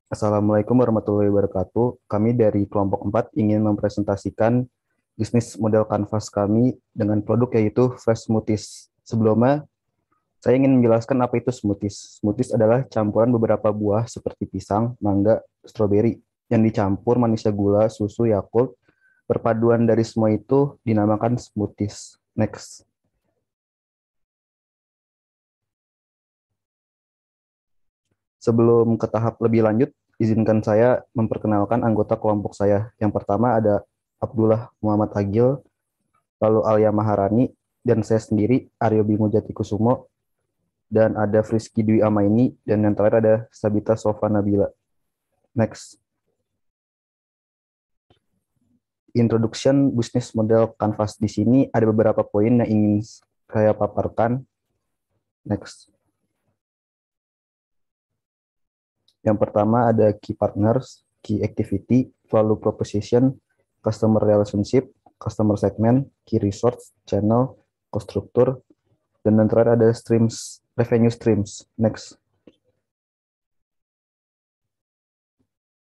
Assalamualaikum warahmatullahi wabarakatuh. Kami dari kelompok 4 ingin mempresentasikan bisnis model kanvas kami dengan produk yaitu Fresh Smoothies. Sebelumnya, saya ingin menjelaskan apa itu smoothies. Smoothies adalah campuran beberapa buah seperti pisang, mangga, stroberi yang dicampur manisnya gula, susu, Yakult. Perpaduan dari semua itu dinamakan smoothies. Next. Sebelum ke tahap lebih lanjut, izinkan saya memperkenalkan anggota kelompok saya. Yang pertama ada Abdullah Muhammad Agil, lalu Alia Maharani, dan saya sendiri Aryo Bimo Jatikusumo, dan ada Friski Dwi Amaini, dan yang terakhir ada Sabita Sofa Nabila. Next. Introduction bisnis model Canvas. Di sini ada beberapa poin yang ingin saya paparkan. Next. Yang pertama ada key partners, key activity, value proposition, customer relationship, customer segment, key resource, channel, cost structure, dan yang terakhir ada streams, revenue streams. Next.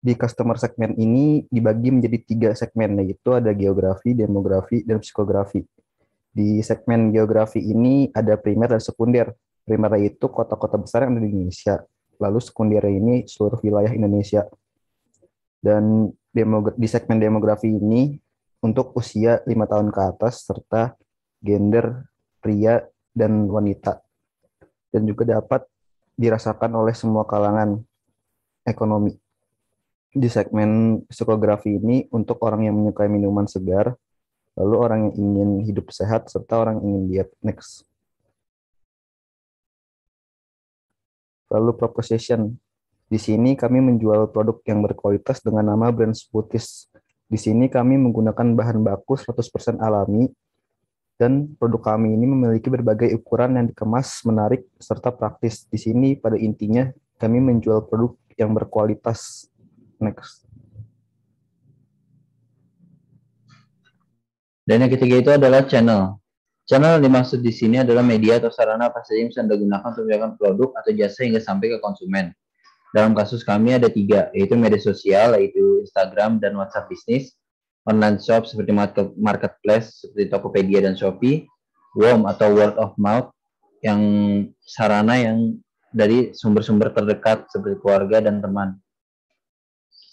Di customer segment ini dibagi menjadi 3 segmen, yaitu ada geografi, demografi, dan psikografi. Di segmen geografi ini ada primer dan sekunder. Primer itu kota-kota besar yang ada di Indonesia. Lalu sekunder ini seluruh wilayah Indonesia. Dan di segmen demografi ini untuk usia 5 tahun ke atas serta gender pria dan wanita. Dan juga dapat dirasakan oleh semua kalangan ekonomi. Di segmen psikografi ini untuk orang yang menyukai minuman segar, lalu orang yang ingin hidup sehat, serta orang yang ingin diet. Next. Lalu proposition. Di sini kami menjual produk yang berkualitas dengan nama brand Smoothies. Di sini kami menggunakan bahan baku 100% alami, dan produk kami ini memiliki berbagai ukuran yang dikemas, menarik, serta praktis. Di sini pada intinya kami menjual produk yang berkualitas. Next. Dan yang ketiga itu adalah channel. Channel yang dimaksud di sini adalah media atau sarana apa saja yang bisa Anda gunakan untuk menjualkan produk atau jasa hingga sampai ke konsumen. Dalam kasus kami ada 3, yaitu media sosial, yaitu Instagram dan WhatsApp bisnis, online shop seperti marketplace seperti Tokopedia dan Shopee, WOM atau word of mouth, yang sarana yang dari sumber-sumber terdekat seperti keluarga dan teman.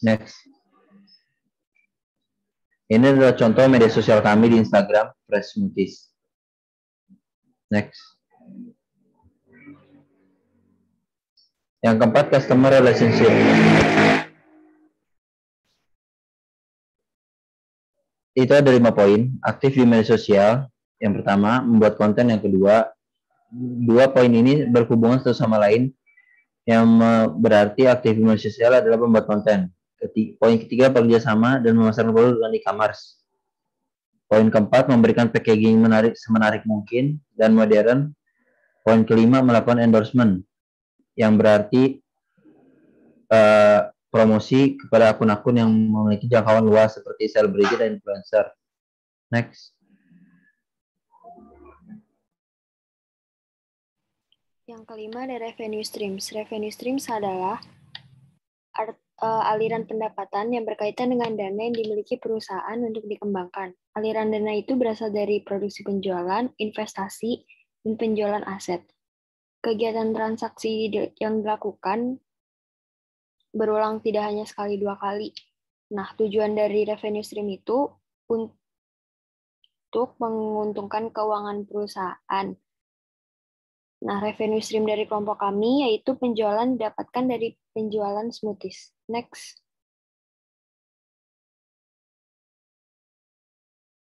Next. Ini adalah contoh media sosial kami di Instagram, Fresh Smoothies. Next. Yang keempat, customer relationship. Itu ada 5 poin. Aktif di media sosial. Yang pertama, membuat konten. Yang kedua, 2 poin ini berhubungan satu sama lain. Yang berarti aktif di media sosial adalah membuat konten. Poin ketiga, bekerja sama dan memasarkan produk dengan e-commerce. Poin keempat, memberikan packaging semenarik mungkin dan modern. Poin kelima, melakukan endorsement, yang berarti promosi kepada akun-akun yang memiliki jangkauan luas seperti selebriti dan influencer. Next. Yang kelima ada revenue streams. Revenue streams adalah aliran pendapatan yang berkaitan dengan dana yang dimiliki perusahaan untuk dikembangkan. Aliran dana itu berasal dari produksi penjualan, investasi, dan penjualan aset. Kegiatan transaksi yang dilakukan berulang tidak hanya sekali 2 kali. Nah, tujuan dari revenue stream itu untuk menguntungkan keuangan perusahaan. Nah, revenue stream dari kelompok kami yaitu penjualan didapatkan dari penjualan smoothies. Next.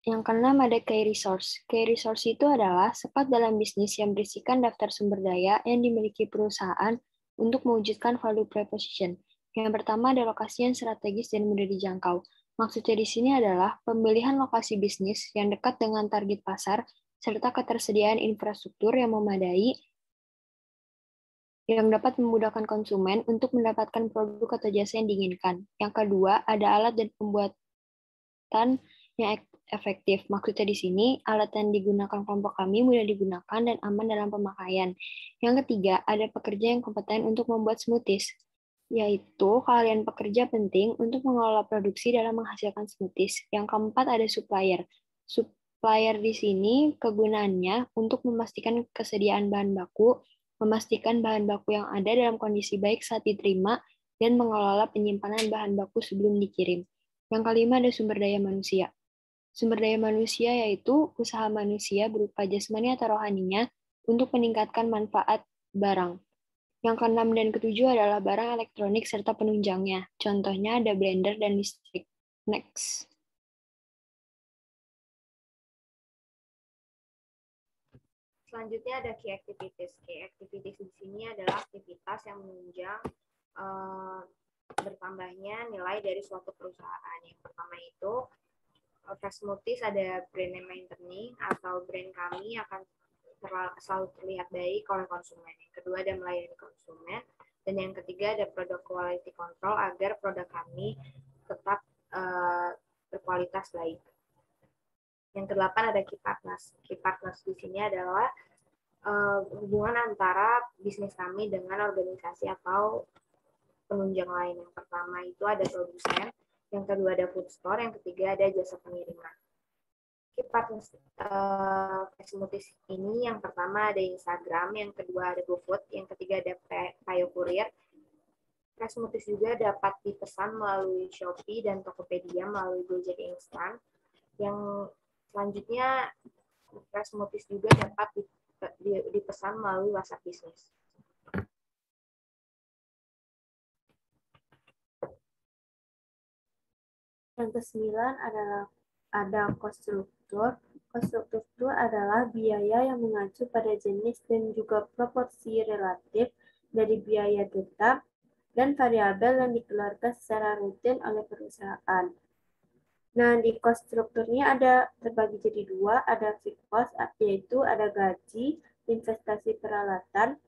Yang keenam ada key resource. Key resource itu adalah sepat dalam bisnis yang berisikan daftar sumber daya yang dimiliki perusahaan untuk mewujudkan value proposition. Yang pertama ada lokasi yang strategis dan mudah dijangkau. Maksudnya di sini adalah pemilihan lokasi bisnis yang dekat dengan target pasar serta ketersediaan infrastruktur yang memadai yang dapat memudahkan konsumen untuk mendapatkan produk atau jasa yang diinginkan. Yang kedua, ada alat dan pembuatan yang efektif. Maksudnya di sini, alat yang digunakan kelompok kami mudah digunakan dan aman dalam pemakaian. Yang ketiga, ada pekerja yang kompeten untuk membuat smoothies. yaitu keahlian pekerja penting untuk mengelola produksi dalam menghasilkan smoothies. Yang keempat ada supplier. Supplier di sini kegunaannya untuk memastikan kesediaan bahan baku, memastikan bahan baku yang ada dalam kondisi baik saat diterima, dan mengelola penyimpanan bahan baku sebelum dikirim. Yang kelima ada sumber daya manusia. Sumber daya manusia yaitu usaha manusia berupa jasmani atau rohaninya untuk meningkatkan manfaat barang. Yang keenam dan ketujuh adalah barang elektronik serta penunjangnya. Contohnya ada blender dan listrik. Next. Selanjutnya ada key activities. Key activities di sini adalah aktivitas yang menunjang bertambahnya nilai dari suatu perusahaan. Yang pertama itu Fresh Smoothies ada brand maintaining atau brand kami akan selalu terlihat baik oleh konsumen. Yang kedua ada melayani konsumen. Dan yang ketiga ada produk quality control agar produk kami tetap berkualitas baik. Yang kedelapan ada key partners. Key partners di sini adalah hubungan antara bisnis kami dengan organisasi atau penunjang lain. Yang pertama itu ada produsen, yang kedua ada food store, yang ketiga ada jasa pengiriman. Key partners Smoothies ini yang pertama ada Instagram, yang kedua ada GoFood, yang ketiga ada Payo Courier. Smoothies juga dapat dipesan melalui Shopee dan Tokopedia melalui Gojek Instan. Yang selanjutnya Smoothies juga dapat dipesan melalui WhatsApp Business. Yang kesembilan adalah ada cost struktur. Cost struktur itu adalah biaya yang mengacu pada jenis dan juga proporsi relatif dari biaya tetap dan variabel yang dikeluarkan secara rutin oleh perusahaan. Nah, di cost strukturnya ada terbagi jadi dua, ada fixed cost, yaitu ada gaji, investasi peralatan,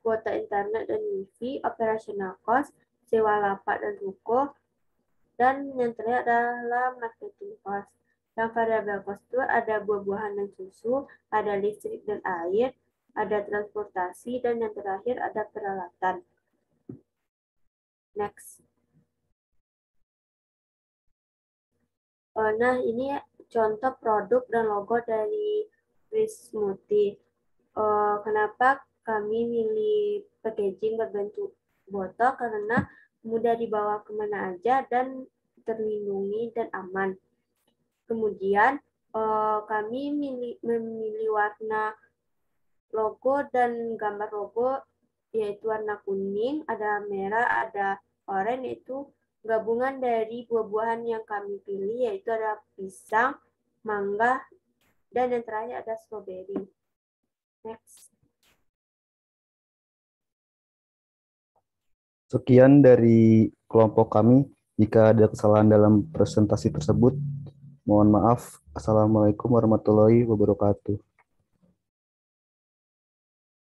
kuota internet dan wifi, operational cost, sewa lapak dan ruko, dan yang terakhir adalah marketing cost. Yang variabel cost itu ada buah-buahan dan susu, ada listrik dan air, ada transportasi, dan yang terakhir ada peralatan. Next. Nah, ini contoh produk dan logo dari Fresh Smoothie. Kenapa kami milih packaging berbentuk botol? Karena mudah dibawa kemana aja dan terlindungi dan aman. Kemudian kami memilih warna logo dan gambar logo yaitu warna kuning, ada merah, ada oranye, yaitu gabungan dari buah-buahan yang kami pilih, yaitu ada pisang, mangga, dan yang terakhir ada strawberry. Next. Sekian dari kelompok kami. Jika ada kesalahan dalam presentasi tersebut, mohon maaf. Assalamualaikum warahmatullahi wabarakatuh.